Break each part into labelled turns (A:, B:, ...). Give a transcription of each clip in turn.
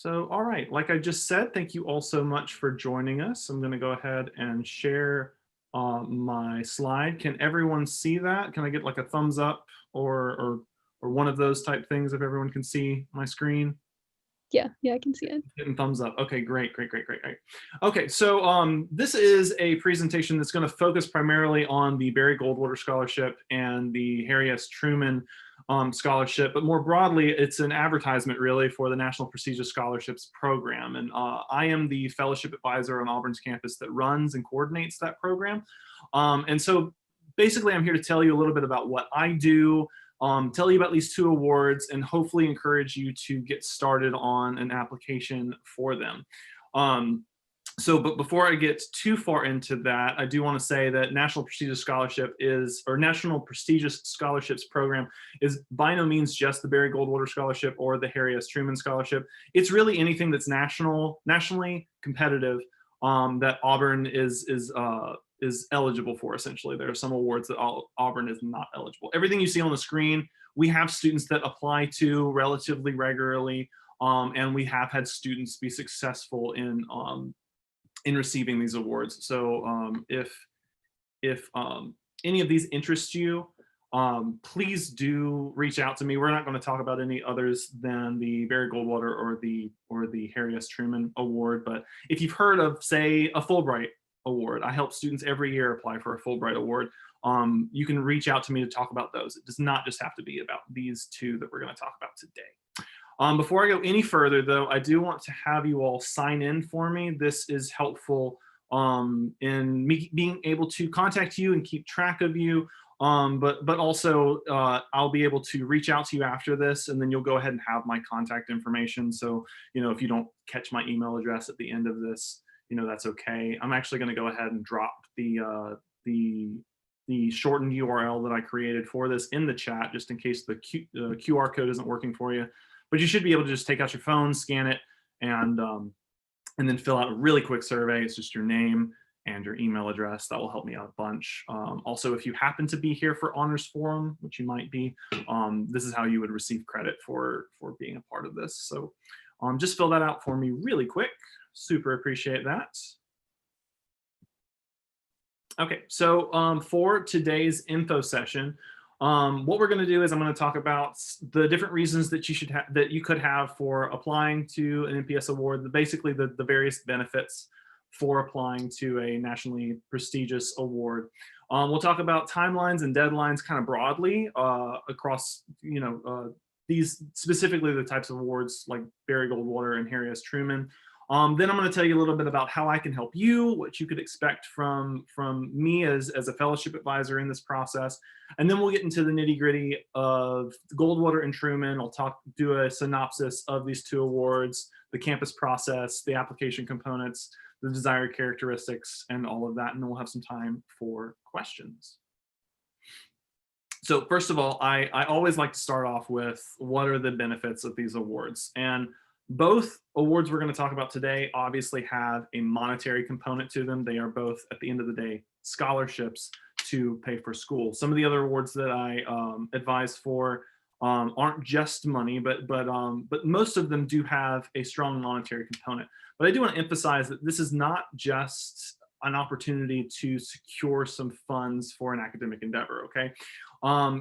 A: So, all right, like I just said, thank you all so much for joining us. I'm going to go ahead and share my slide. Can everyone see that? Can I get like a thumbs up or one of those type things if everyone can see my screen?
B: Yeah, I can see it.
A: Getting thumbs up. Okay, great. Okay, so this is a presentation that's going to focus primarily on the Barry Goldwater Scholarship and the Harry S. Truman Scholarship, but more broadly, it's an advertisement really for the National Prestigious Scholarships Program. And I am the fellowship advisor on Auburn's campus that runs and coordinates that program. And so basically, I'm here to tell you a little bit about what I do, tell you about these two awards, and hopefully encourage you to get started on an application for them. But before I get too far into that, I do want to say that National Prestigious Scholarships Program is by no means just the Barry Goldwater Scholarship or the Harry S. Truman Scholarship. It's really anything that's nationally competitive that Auburn is eligible for. Essentially, there are some awards that Auburn is not eligible. Everything you see on the screen, we have students that apply to relatively regularly, and we have had students be successful in receiving these awards. So if any of these interest you, please do reach out to me. We're not going to talk about any others than the Barry Goldwater or the Harry S. Truman Award, but if you've heard of, say, a Fulbright Award, I help students every year apply for a Fulbright Award. You can reach out to me to talk about those. It does not just have to be about these two that we're going to talk about today. Before I go any further, though, I do want to have you all sign in for me. This is helpful in me being able to contact you and keep track of you. But also I'll be able to reach out to you after this, and then you'll go ahead and have my contact information. So, if you don't catch my email address at the end of this, that's okay. I'm actually going to go ahead and drop the shortened URL that I created for this in the chat, just in case the QR code isn't working for you. But you should be able to just take out your phone, scan it, and then fill out a really quick survey. It's just your name and your email address. That will help me out a bunch. Also, if you happen to be here for Honors Forum, which you might be, this is how you would receive credit for being a part of this. So just fill that out for me really quick. Super appreciate that. Okay, so for today's info session, what we're going to do is I'm going to talk about the different reasons that you could have for applying to an NPS award, basically the various benefits for applying to a nationally prestigious award. We'll talk about timelines and deadlines kind of broadly across, these specifically the types of awards like Barry Goldwater and Harry S. Truman. Then I'm going to tell you a little bit about how I can help you, what you could expect from me as a fellowship advisor in this process. And then we'll get into the nitty gritty of Goldwater and Truman. I'll do a synopsis of these two awards, the campus process, the application components, the desired characteristics, and all of that. And then we'll have some time for questions. So first of all, I always like to start off with what are the benefits of these awards. And both awards we're going to talk about today obviously have a monetary component to them. They are both, at the end of the day, scholarships to pay for school. Some of the other awards that I advise for aren't just money, but most of them do have a strong monetary component. But I do want to emphasize that this is not just an opportunity to secure some funds for an academic endeavor, okay?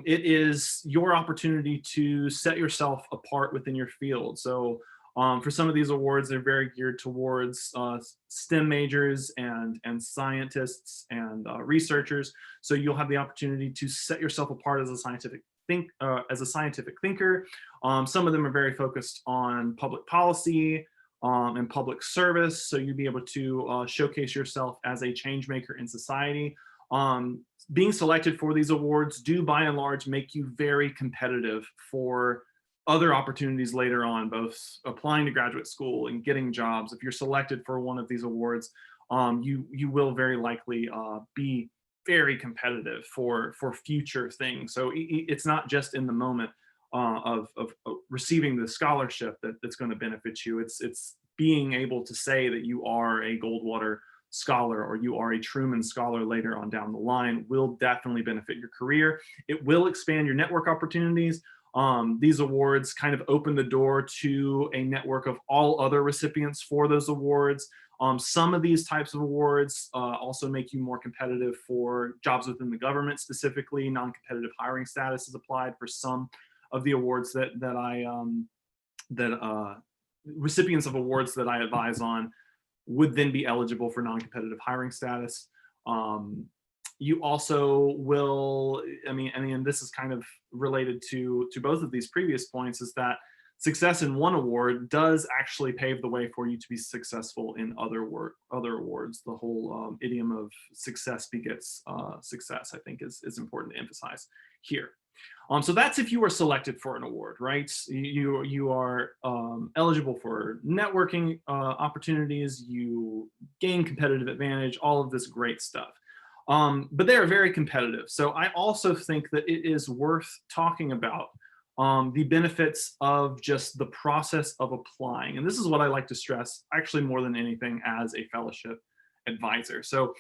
A: It is your opportunity to set yourself apart within your field. So for some of these awards, they're very geared towards STEM majors and scientists and researchers. So you'll have the opportunity to set yourself apart as a scientific thinker. Some of them are very focused on public policy and public service. So you'll be able to showcase yourself as a change maker in society. Being selected for these awards do by and large make you very competitive for other opportunities later on, both applying to graduate school and getting jobs. If you're selected for one of these awards, you will very likely be very competitive for future things. So it's not just in the moment of receiving the scholarship that's going to benefit you. It's being able to say that you are a Goldwater scholar or you are a Truman scholar later on down the line will definitely benefit your career. It will expand your network opportunities. These awards kind of open the door to a network of all other recipients for those awards. Some of these types of awards also make you more competitive for jobs within the government. Specifically, non-competitive hiring status is applied for some of the awards that recipients of awards that I advise on would then be eligible for non-competitive hiring status. You also will, I mean, this is kind of related to both of these previous points, is that success in one award does actually pave the way for you to be successful in other awards. The whole idiom of success begets success, I think, is important to emphasize here. So that's if you are selected for an award, right? You are eligible for networking opportunities, you gain competitive advantage, all of this great stuff. But they are very competitive. So I also think that it is worth talking about the benefits of just the process of applying. And this is what I like to stress, actually more than anything, as a fellowship advisor. So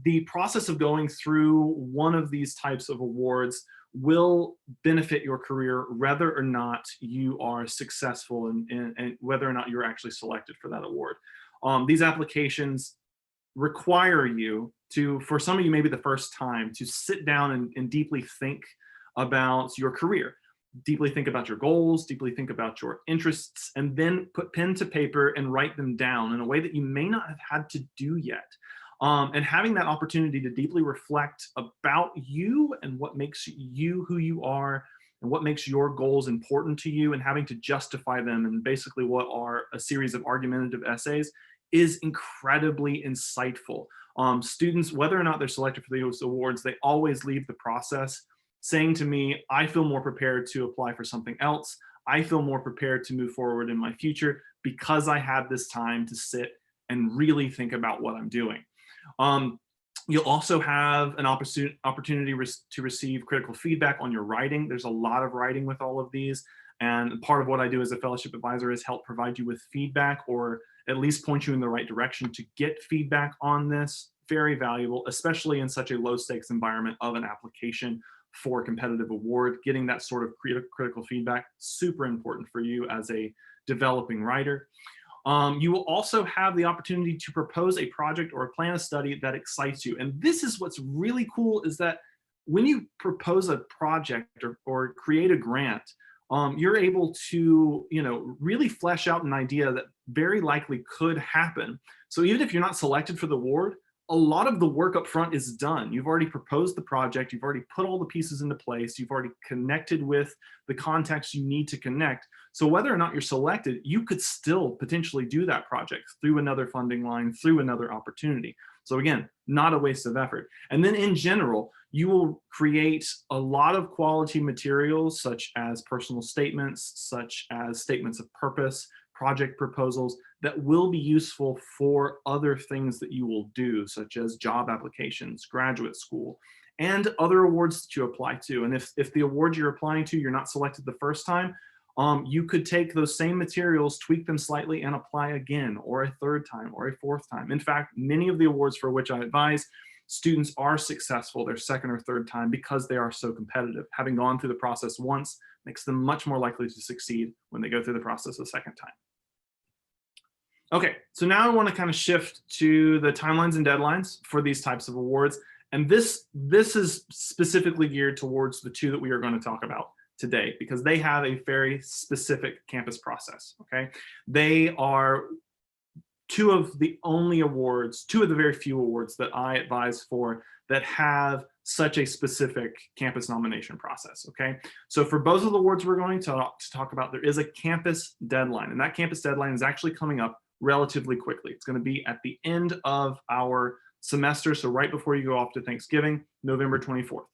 A: the process of going through one of these types of awards will benefit your career whether or not you are successful and whether or not you're actually selected for that award. These applications require you to, for some of you maybe the first time, to sit down and deeply think about your career, deeply think about your goals, deeply think about your interests, and then put pen to paper and write them down in a way that you may not have had to do yet. And having that opportunity to deeply reflect about you and what makes you who you are and what makes your goals important to you, and having to justify them in basically what are a series of argumentative essays, is incredibly insightful. Students, whether or not they're selected for those awards, they always leave the process saying to me, I feel more prepared to apply for something else. I feel more prepared to move forward in my future because I had this time to sit and really think about what I'm doing. You'll also have an opportunity to receive critical feedback on your writing. There's a lot of writing with all of these. And part of what I do as a fellowship advisor is help provide you with feedback, or at least point you in the right direction to get feedback on this. Very valuable, especially in such a low stakes environment of an application for a competitive award. Getting that sort of critical feedback, super important for you as a developing writer. You will also have the opportunity to propose a project or a plan of study that excites you. And this is what's really cool, is that when you propose a project or create a grant, you're able to, really flesh out an idea that very likely could happen. So even if you're not selected for the award, a lot of the work up front is done. You've already proposed the project, you've already put all the pieces into place, you've already connected with the contacts you need to connect. So whether or not you're selected, you could still potentially do that project through another funding line, through another opportunity. So again, not a waste of effort. And then in general, you will create a lot of quality materials, such as personal statements, such as statements of purpose, project proposals, that will be useful for other things that you will do, such as job applications, graduate school, and other awards that you apply to. And if the award you're applying to, you're not selected the first time, you could take those same materials, tweak them slightly, and apply again, or a third time, or a fourth time. In fact, many of the awards for which I advise, students are successful their second or third time because they are so competitive. Having gone through the process once makes them much more likely to succeed when they go through the process a second time. Okay, so now I want to kind of shift to the timelines and deadlines for these types of awards. And this is specifically geared towards the two that we are going to talk about today, because they have a very specific campus process, okay? They are two of the very few awards that I advise for that have such a specific campus nomination process, okay? So for both of the awards we're going to talk about, there is a campus deadline, and that campus deadline is actually coming up relatively quickly. It's going to be at the end of our semester, so right before you go off to Thanksgiving, November 24th.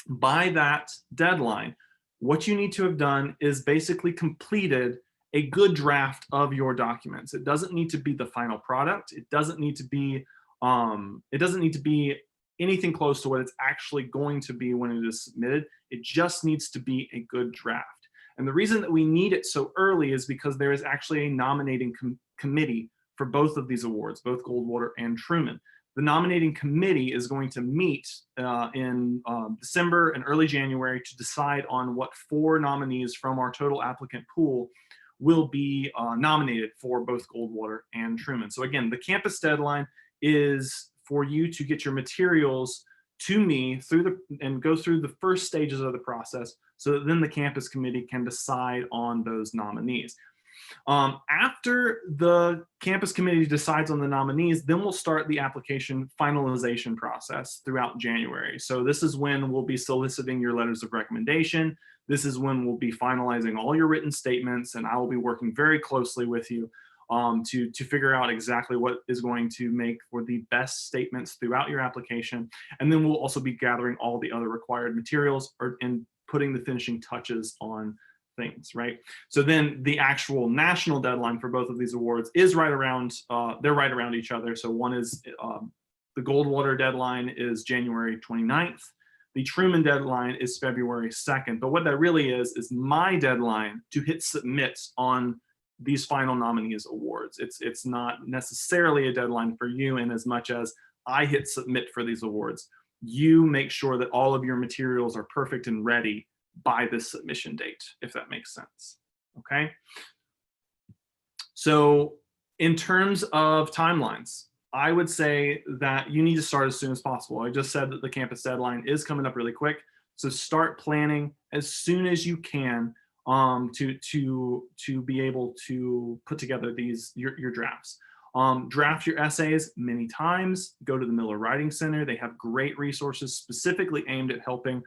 A: By that deadline, what you need to have done is basically completed a good draft of your documents. It doesn't need to be the final product. It doesn't need to be anything close to what it's actually going to be when it is submitted. It just needs to be a good draft. And the reason that we need it so early is because there is actually a nominating committee for both of these awards, both Goldwater and Truman. The nominating committee is going to meet in December and early January to decide on what 4 nominees from our total applicant pool will be nominated for both Goldwater and Truman. So again, the campus deadline is for you to get your materials to me and go through the first stages of the process, so that then the campus committee can decide on those nominees. After the campus committee decides on the nominees, then we'll start the application finalization process throughout January. So this is when we'll be soliciting your letters of recommendation. This is when we'll be finalizing all your written statements, and I will be working very closely with you to figure out exactly what is going to make for the best statements throughout your application. And then we'll also be gathering all the other required materials and putting the finishing touches on things, right? So then the actual national deadline for both of these awards is right around, they're right around each other. So one is, the Goldwater deadline is January 29th. The Truman deadline is February 2nd. But what that really is my deadline to hit submit on these final nominees awards. It's not necessarily a deadline for you in as much as I hit submit for these awards. You make sure that all of your materials are perfect and ready by this submission date, if that makes sense. Okay. So in terms of timelines, I would say that you need to start as soon as possible. I just said that the campus deadline is coming up really quick. So start planning as soon as you can to be able to put together your drafts. Draft your essays many times. Go to the Miller Writing Center. They have great resources specifically aimed at helping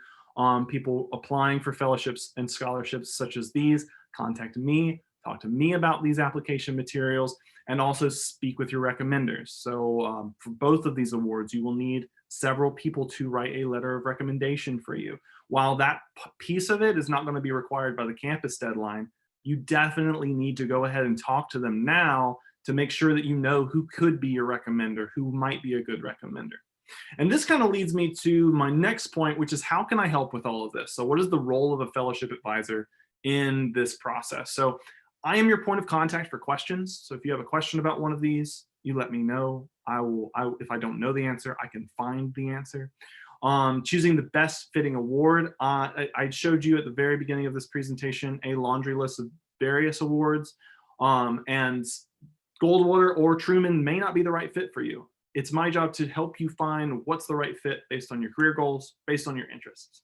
A: people applying for fellowships and scholarships such as these. Contact me, talk to me about these application materials, and also speak with your recommenders. So for both of these awards, you will need several people to write a letter of recommendation for you. While that piece of it is not going to be required by the campus deadline, you definitely need to go ahead and talk to them now to make sure that you know who could be your recommender, who might be a good recommender. And this kind of leads me to my next point, which is how can I help with all of this? So what is the role of a fellowship advisor in this process? So I am your point of contact for questions. So if you have a question about one of these, you let me know. If I don't know the answer, I can find the answer. Choosing the best fitting award. I showed you at the very beginning of this presentation a laundry list of various awards, and Goldwater or Truman may not be the right fit for you. It's my job to help you find what's the right fit based on your career goals, based on your interests.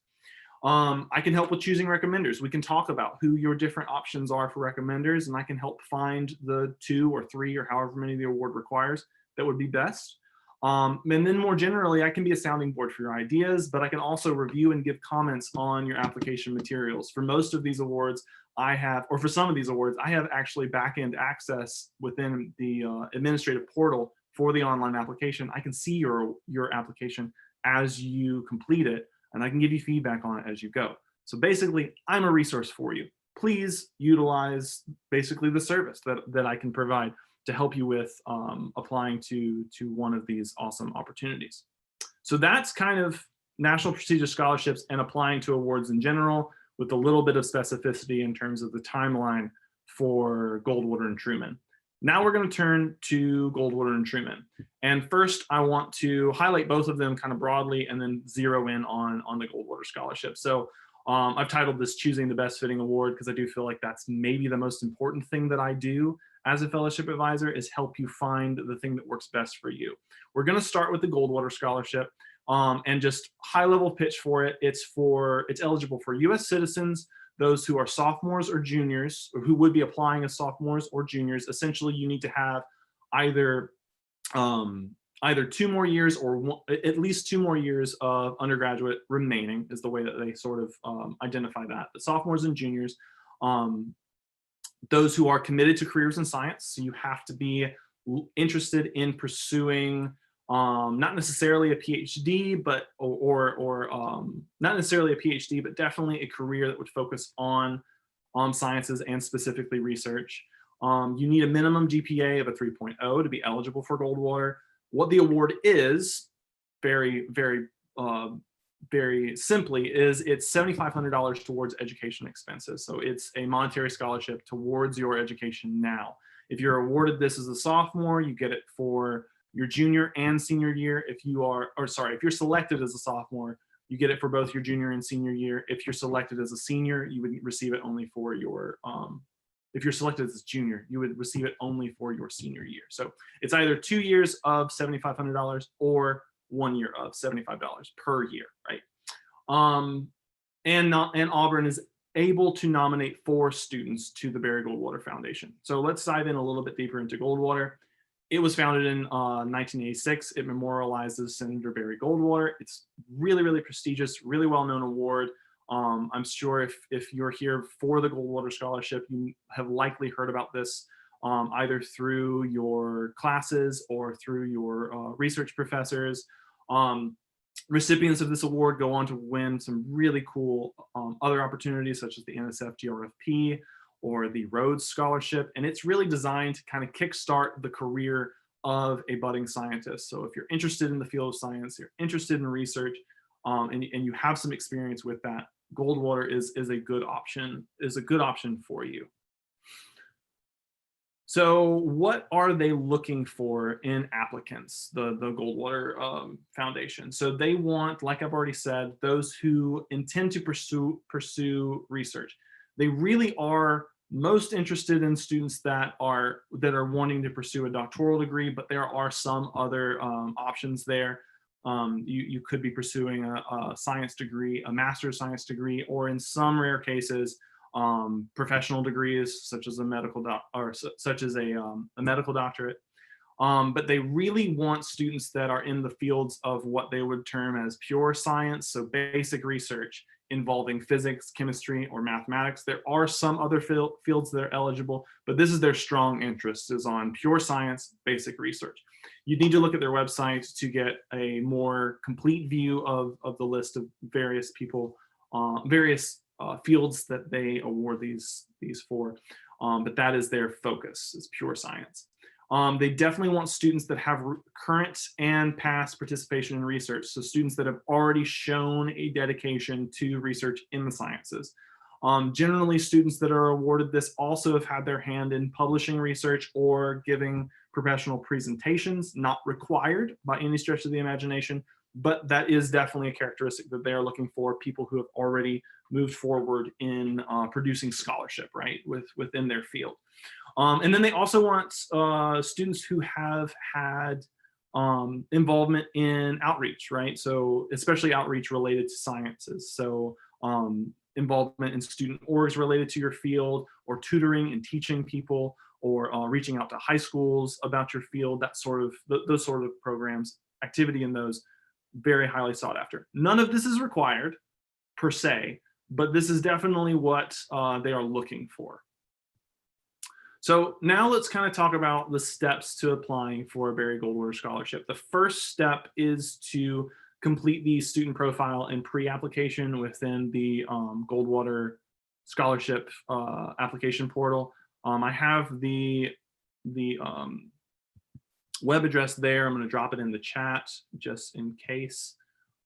A: I can help with choosing recommenders. We can talk about who your different options are for recommenders, and I can help find the 2 or 3 or however many the award requires that would be best. And then more generally, I can be a sounding board for your ideas, but I can also review and give comments on your application materials. For most of these awards, or for some of these awards, I have actually back-end access within the administrative portal for the online application. I can see your application as you complete it, and I can give you feedback on it as you go. So basically, I'm a resource for you. Please utilize basically the service that I can provide to help you with applying to one of these awesome opportunities. So that's kind of National Prestigious Scholarships and applying to awards in general, with a little bit of specificity in terms of the timeline for Goldwater and Truman. Now we're going to turn to Goldwater and Truman. And first, I want to highlight both of them kind of broadly and then zero in on the Goldwater Scholarship. So I've titled this Choosing the Best Fitting Award because I do feel like that's maybe the most important thing that I do as a fellowship advisor, is help you find the thing that works best for you. We're going to start with the Goldwater Scholarship, and just high level pitch for it. It's eligible for US citizens, those who are sophomores or juniors, or who would be applying as sophomores or juniors. Essentially, you need to have either 2 more years or at least 2 more years of undergraduate remaining, is the way that they sort of identify that. But sophomores and juniors, those who are committed to careers in science. So you have to be interested in pursuing not necessarily a PhD, but not necessarily a PhD, but definitely a career that would focus on sciences and specifically research. You need a minimum GPA of a 3.0 to be eligible for Goldwater. What the award is, very, very, very simply, is it's $7,500 towards education expenses. So it's a monetary scholarship towards your education now. If you're awarded this as a sophomore, you get it for your junior and senior year. If you're selected as a sophomore, you get it for both your junior and senior year. If you're selected as a senior, you would receive it only for your, if you're selected as a junior, you would receive it only for your senior year. So it's either 2 years of $7,500 or 1 year of $75 per year, right? And Auburn is able to nominate 4 students to the Barry Goldwater Foundation. So let's dive in a little bit deeper into Goldwater. It was founded in 1986. It memorializes Senator Barry Goldwater. It's really, really prestigious, really well-known award. I'm sure if you're here for the Goldwater Scholarship, you have likely heard about this either through your classes or through your research professors. Recipients of this award go on to win some really cool other opportunities, such as the NSF GRFP or the Rhodes Scholarship. And it's really designed to kind of kickstart the career of a budding scientist. So if you're interested in the field of science, you're interested in research, and you have some experience with that, Goldwater is a good option for you. So what are they looking for in applicants, the Goldwater Foundation? So they want, like I've already said, those who intend to pursue research. They really are most interested in students that are wanting to pursue a doctoral degree, but there are some other options there. You could be pursuing a science degree, a master's science degree, or in some rare cases, professional degrees such as a medical doctorate. But they really want students that are in the fields of what they would term as pure science, so basic research involving physics, chemistry, or mathematics. There are some other fields that are eligible, but this is their strong interest, is on pure science, basic research. You need to look at their website to get a more complete view of the list of various people, various fields that they award these for, but that is their focus, is pure science. They definitely want students that have current and past participation in research, so students that have already shown a dedication to research in the sciences. Generally, students that are awarded this also have had their hand in publishing research or giving professional presentations, not required by any stretch of the imagination, but that is definitely a characteristic that they are looking for, people who have already moved forward in producing scholarship, right, within their field. And then they also want students who have had involvement in outreach, right? So especially outreach related to sciences. So involvement in student orgs related to your field, or tutoring and teaching people, or reaching out to high schools about your field, those sort of programs, activity in those, very highly sought after. None of this is required per se, but this is definitely what they are looking for. So now let's kind of talk about the steps to applying for a Barry Goldwater Scholarship. The first step is to complete the student profile and pre-application within the Goldwater Scholarship application portal. I have the web address there. I'm going to drop it in the chat just in case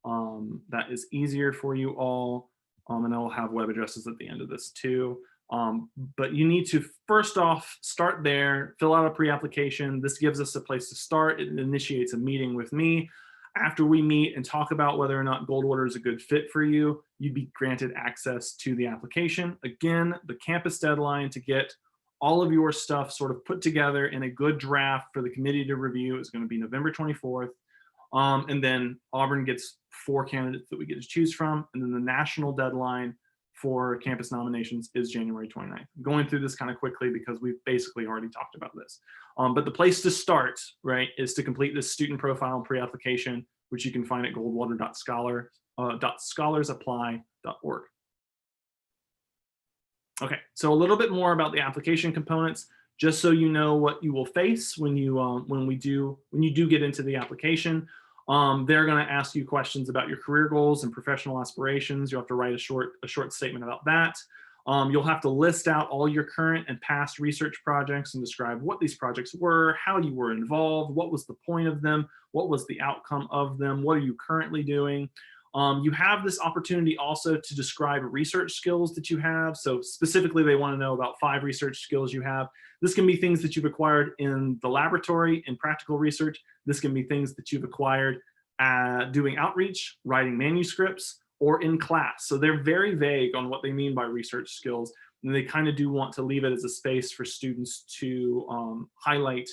A: that is easier for you all. And I'll have web addresses at the end of this too. But you need to first off start there, fill out a pre-application. This gives us a place to start. It initiates a meeting with me. After we meet and talk about whether or not Goldwater is a good fit for you, you'd be granted access to the application. Again, the campus deadline to get all of your stuff sort of put together in a good draft for the committee to review is going to be November 24th. And then Auburn gets 4 candidates that we get to choose from. And then the national deadline for campus nominations is January 29th. I'm going through this kind of quickly because we've basically already talked about this. But the place to start, right, is to complete this student profile and pre-application, which you can find at goldwater.scholars.org. Okay, so a little bit more about the application components, just so you know what you will face when you do get into the application. They're going to ask you questions about your career goals and professional aspirations. You'll have to write a short statement about that. You'll have to list out all your current and past research projects and describe what these projects were, how you were involved, what was the point of them, what was the outcome of them, what are you currently doing. You have this opportunity also to describe research skills that you have. So specifically, they want to know about 5 research skills you have. This can be things that you've acquired in the laboratory, in practical research. This can be things that you've acquired doing outreach, writing manuscripts, or in class. So they're very vague on what they mean by research skills. And they kind of do want to leave it as a space for students to highlight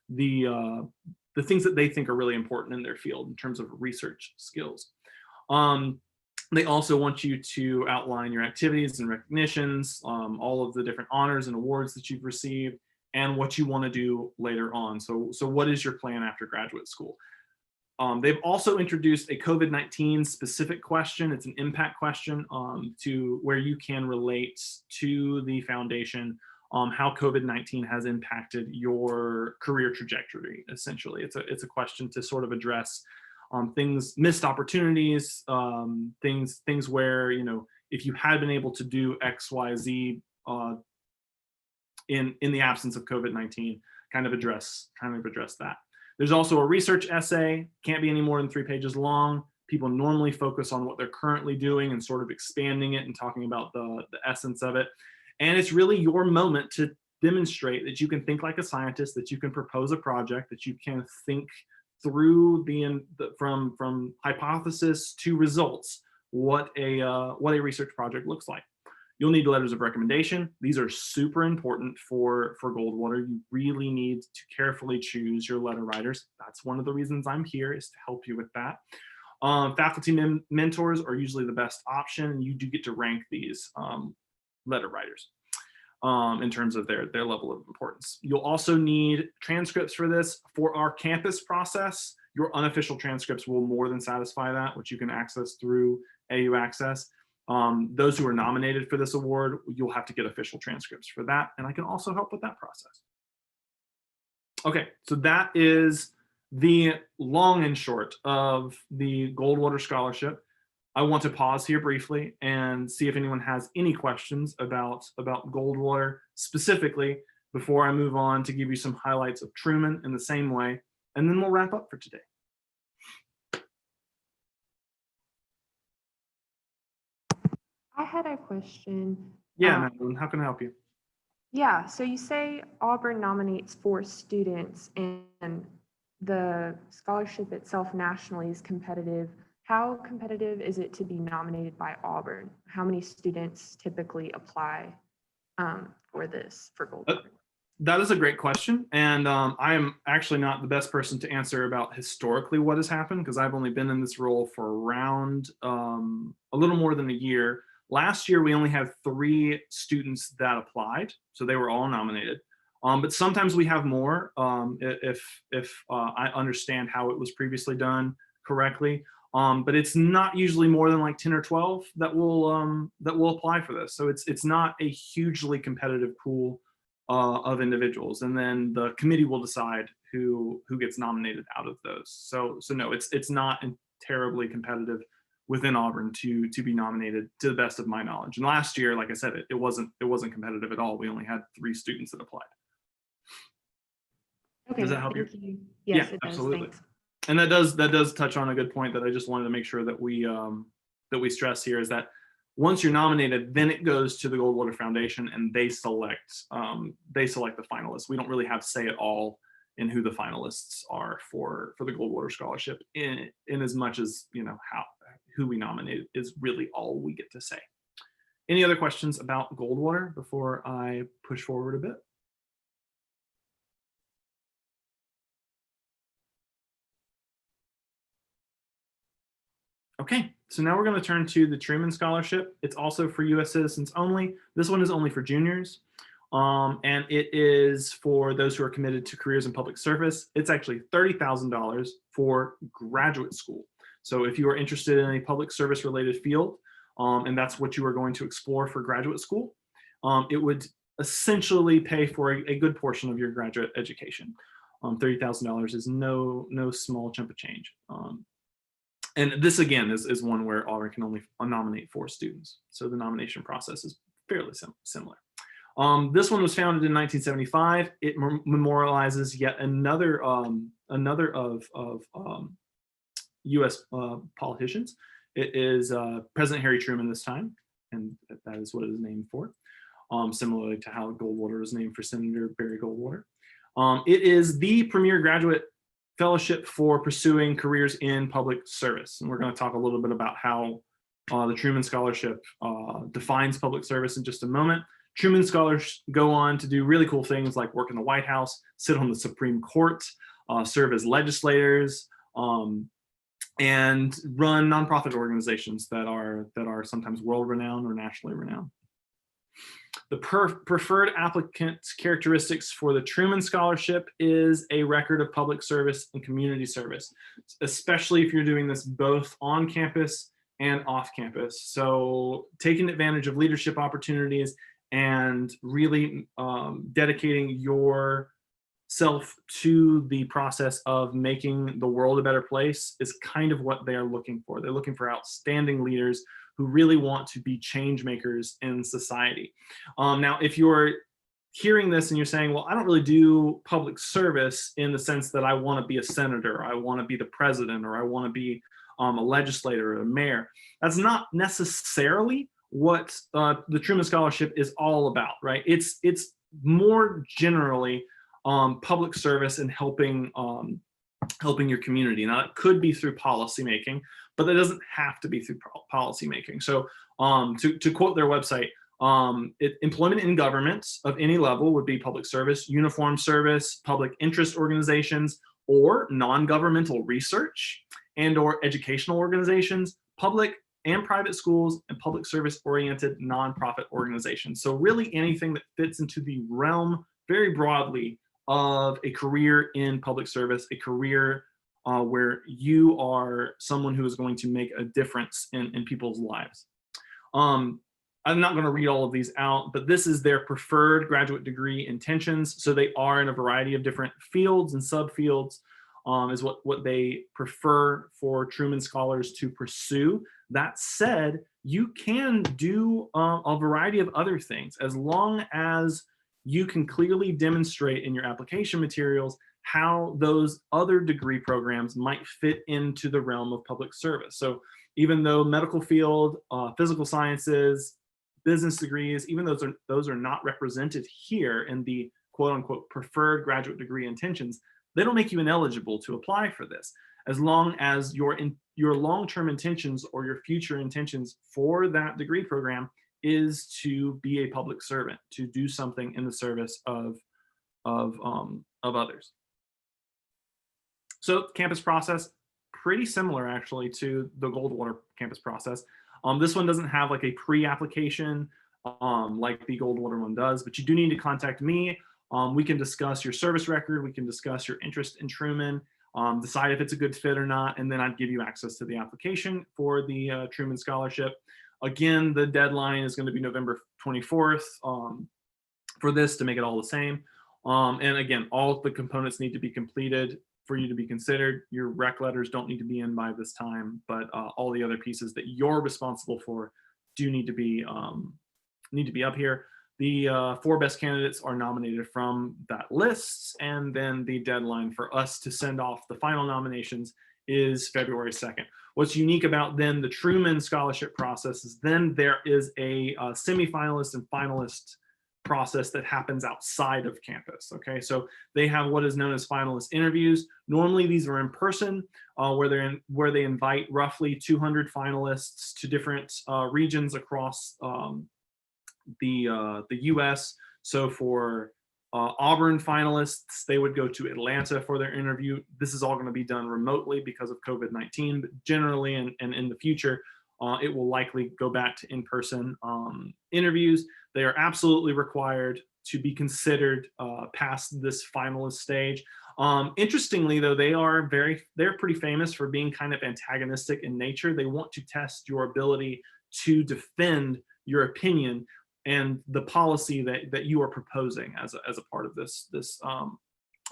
A: the things that they think are really important in their field in terms of research skills. They also want you to outline your activities and recognitions, all of the different honors and awards that you've received, and what you want to do later on. So what is your plan after graduate school? They've also introduced a COVID-19 specific question. It's an impact question to where you can relate to the foundation how COVID-19 has impacted your career trajectory. Essentially, it's a question to sort of address things, missed opportunities, things where, you know, if you had been able to do X, Y, Z in the absence of COVID-19, kind of address that. There's also a research essay, can't be any more than 3 pages long. People normally focus on what they're currently doing and sort of expanding it and talking about the essence of it. And it's really your moment to demonstrate that you can think like a scientist, that you can propose a project, that you can think through from hypothesis to results, what a research project looks like. You'll need letters of recommendation. These are super important for Goldwater. You really need to carefully choose your letter writers. That's one of the reasons I'm here, is to help you with that. Faculty mentors are usually the best option, and you do get to rank these letter writers in terms of their level of importance. You'll also need transcripts for this. For our campus process, your unofficial transcripts will more than satisfy that, which you can access through AU Access. Those who are nominated for this award, you'll have to get official transcripts for that, and I can also help with that process. Okay, so that is the long and short of the Goldwater Scholarship. I want to pause here briefly and see if anyone has any questions about Goldwater specifically before I move on to give you some highlights of Truman in the same way, and then we'll wrap up for today.
C: I had a question.
A: Yeah, Madeline, how can I help you?
C: Yeah, so you say Auburn nominates 4 students and the scholarship itself nationally is competitive. How competitive is it to be nominated by Auburn? How many students typically apply for Goldwater?
A: That is a great question, and I am actually not the best person to answer about historically what has happened, because I've only been in this role for around a little more than a year. Last year, we only had 3 students that applied, so they were all nominated. But sometimes we have more if I understand how it was previously done correctly. But it's not usually more than like 10 or 12 that will apply for this. So it's not a hugely competitive pool of individuals, and then the committee will decide who gets nominated out of those. So no, it's not terribly competitive within Auburn to be nominated, to the best of my knowledge. And last year, like I said, it wasn't competitive at all. We only had 3 students that applied.
C: Okay,
A: does that help
C: thank
A: you?
C: you. Yes,
A: Yeah,
C: it does.
A: absolutely.
C: Thanks.
A: And that does touch on a good point that I just wanted to make sure that we stress here, is that once you're nominated, then it goes to the Goldwater Foundation and they select the finalists. We don't really have say at all in who the finalists are for the Goldwater Scholarship, in as much as, you know, who we nominate is really all we get to say. Any other questions about Goldwater before I push forward a bit? Okay, so now we're going to turn to the Truman Scholarship. It's also for U.S. citizens only. This one is only for juniors, and it is for those who are committed to careers in public service. It's actually $30,000 for graduate school. So if you are interested in a public service related field, and that's what you are going to explore for graduate school, it would essentially pay for a good portion of your graduate education. $30,000 is no small chunk of change. And this, again, is one where Auburn can only nominate 4 students. So the nomination process is fairly similar. This one was founded in 1975. It memorializes yet another of U.S. Politicians, It is President Harry Truman this time, and that is what it is named for, similarly to how Goldwater is named for Senator Barry Goldwater. It is the premier graduate fellowship for pursuing careers in public service. And we're going to talk a little bit about how the Truman Scholarship defines public service in just a moment. Truman Scholars go on to do really cool things like work in the White House, sit on the Supreme Court, serve as legislators, and run nonprofit organizations that are sometimes world-renowned or nationally renowned. The preferred applicant characteristics for the Truman Scholarship is a record of public service and community service, especially if you're doing this both on campus and off campus. So taking advantage of leadership opportunities and really dedicating yourself to the process of making the world a better place is kind of what they are looking for. They're looking for outstanding leaders who really want to be change makers in society. Now, if you're hearing this and you're saying, well, I don't really do public service in the sense that I want to be a senator, or I want to be the president, or I want to be a legislator or a mayor, that's not necessarily what the Truman Scholarship is all about, right? It's more generally public service and helping your community. Now, it could be through policymaking, but that doesn't have to be through policymaking. So to quote their website, employment in government of any level would be public service, uniform service, public interest organizations, or non-governmental research and or educational organizations, public and private schools, and public service-oriented nonprofit organizations. So really anything that fits into the realm very broadly of a career in public service, a career where you are someone who is going to make a difference in people's lives. I'm not going to read all of these out, but this is their preferred graduate degree intentions. So they are in a variety of different fields and subfields, is what they prefer for Truman Scholars to pursue. That said, you can do a variety of other things as long as you can clearly demonstrate in your application materials how those other degree programs might fit into the realm of public service. So even though medical field, physical sciences, business degrees, even though those are not represented here in the quote unquote preferred graduate degree intentions, they don't make you ineligible to apply for this. As long as your long-term intentions or your future intentions for that degree program is to be a public servant, to do something in the service of others. So campus process, pretty similar actually to the Goldwater campus process. This one doesn't have like a pre-application like the Goldwater one does, but you do need to contact me. We can discuss your service record. We can discuss your interest in Truman, decide if it's a good fit or not, and then I'd give you access to the application for the Truman Scholarship. Again, the deadline is going to be November 24th for this to make it all the same. And again, all of the components need to be completed for you to be considered. Your rec letters don't need to be in by this time, but all the other pieces that you're responsible for do need to be up here. The 4 best candidates are nominated from that list, and then the deadline for us to send off the final nominations is February 2nd. What's unique about then the Truman Scholarship process is then there is a semifinalist and finalist process that happens outside of campus. Okay, so they have what is known as finalist interviews. Normally these are in person, where they invite roughly 200 finalists to different regions across the U.S. So for Auburn finalists, they would go to Atlanta for their interview. This is all going to be done remotely because of COVID-19, but generally and in the future, it will likely go back to in-person interviews. They are absolutely required to be considered past this finalist stage. Interestingly, though, they're pretty famous for being kind of antagonistic in nature. They want to test your ability to defend your opinion and the policy that you are proposing as a part of this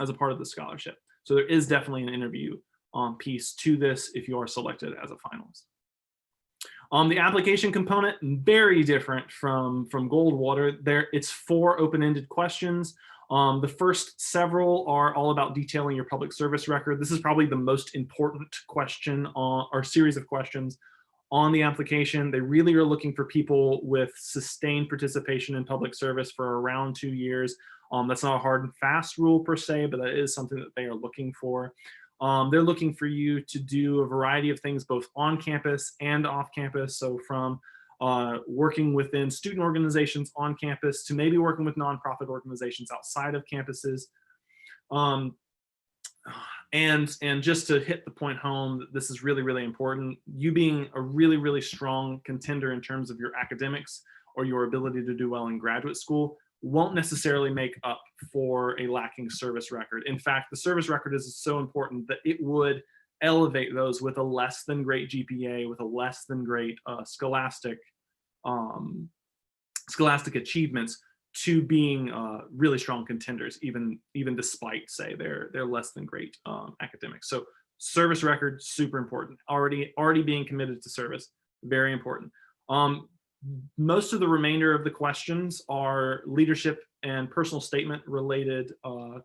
A: as a part of the scholarship. So there is definitely an interview piece to this if you are selected as a finalist. The application component, very different from Goldwater. It's 4 open-ended questions. The first several are all about detailing your public service record. This is probably the most important question or series of questions on the application. They really are looking for people with sustained participation in public service for around 2 years. That's not a hard and fast rule per se, but that is something that they are looking for. They're looking for you to do a variety of things both on campus and off campus. So from working within student organizations on campus to maybe working with nonprofit organizations outside of campuses. And just to hit the point home, this is really, really important. You being a really, really strong contender in terms of your academics or your ability to do well in graduate school won't necessarily make up for a lacking service record. In fact, the service record is so important that it would elevate those with a less than great GPA, with a less than great scholastic achievements, to being really strong contenders, even despite, say, their less than great academics. So service record, super important. Already being committed to service, very important. Most of the remainder of the questions are leadership and personal statement related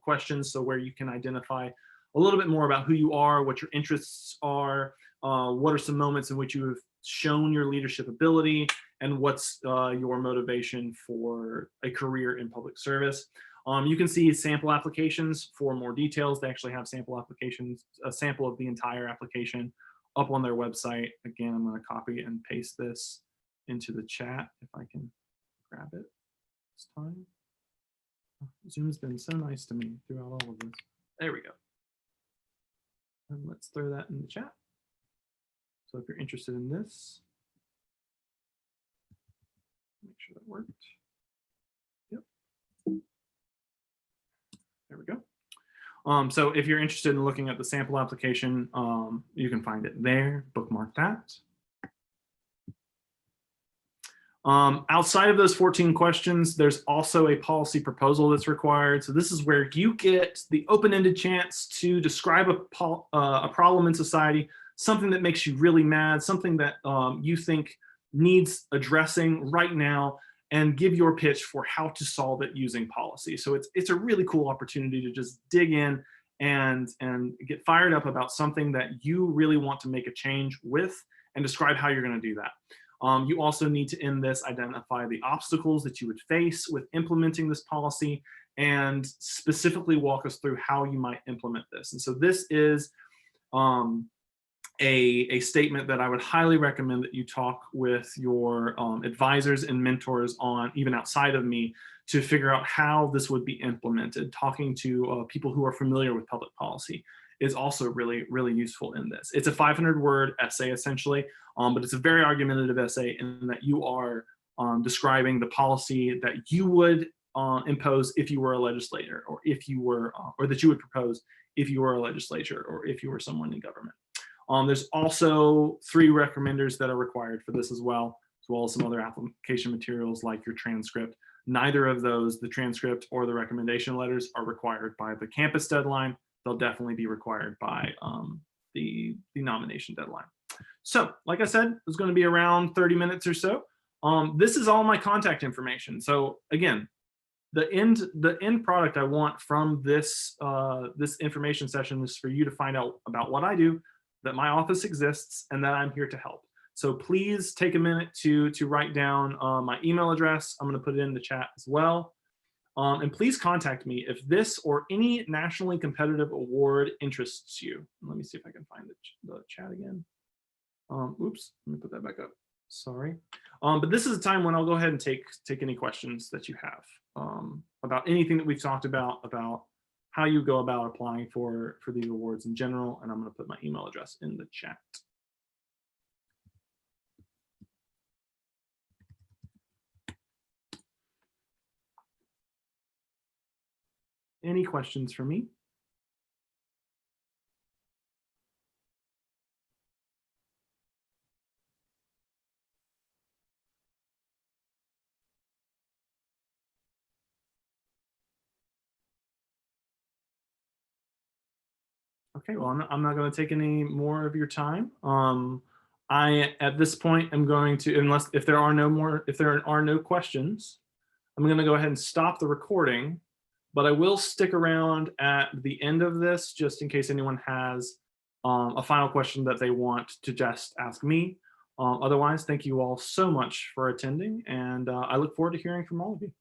A: questions. So where you can identify a little bit more about who you are, what your interests are, what are some moments in which you have shown your leadership ability, and what's your motivation for a career in public service. You can see sample applications for more details. They actually have sample applications, a sample of the entire application up on their website. Again, I'm going to copy and paste this into the chat if I can grab it this time. Zoom's been so nice to me throughout all of this. There we go. And let's throw that in the chat. So if you're interested in this, make sure that worked. Yep. There we go. So if you're interested in looking at the sample application, you can find it there, bookmark that. Outside of those 14 questions, there's also a policy proposal that's required. So this is where you get the open-ended chance to describe a problem in society, something that makes you really mad, something that you think needs addressing right now, and give your pitch for how to solve it using policy. So it's a really cool opportunity to just dig in and get fired up about something that you really want to make a change with, and describe how you're going to do that. You also need to, in this, identify the obstacles that you would face with implementing this policy, and specifically walk us through how you might implement this. And so this is a statement that I would highly recommend that you talk with your advisors and mentors on, even outside of me, to figure out how this would be implemented. Talking to people who are familiar with public policy is also really, really useful in this. It's a 500-word essay, essentially, but it's a very argumentative essay in that you are describing the policy that you would impose if you were a legislator, or if you were, or that you would propose if you were a legislature, or if you were someone in government. There's also 3 recommenders that are required for this as well as some other application materials like your transcript. Neither of those, the transcript or the recommendation letters, are required by the campus deadline. They'll definitely be required by the nomination deadline. So, like I said, it's going to be around 30 minutes or so. This is all my contact information. So again, the end product I want from this this information session is for you to find out about what I do, that my office exists, and that I'm here to help. So please take a minute to write down my email address. I'm going to put it in the chat as well. And please contact me if this or any nationally competitive award interests you. Let me see if I can find the chat again. Oops, let me put that back up. Sorry. But this is a time when I'll go ahead and take any questions that you have about anything that we've talked about how you go about applying for these awards in general. And I'm going to put my email address in the chat. Any questions for me? Okay, well, I'm not going to take any more of your time. At this point, I'm going to, if there are no questions, I'm going to go ahead and stop the recording. But I will stick around at the end of this just in case anyone has a final question that they want to just ask me. Otherwise, thank you all so much for attending, and I look forward to hearing from all of you.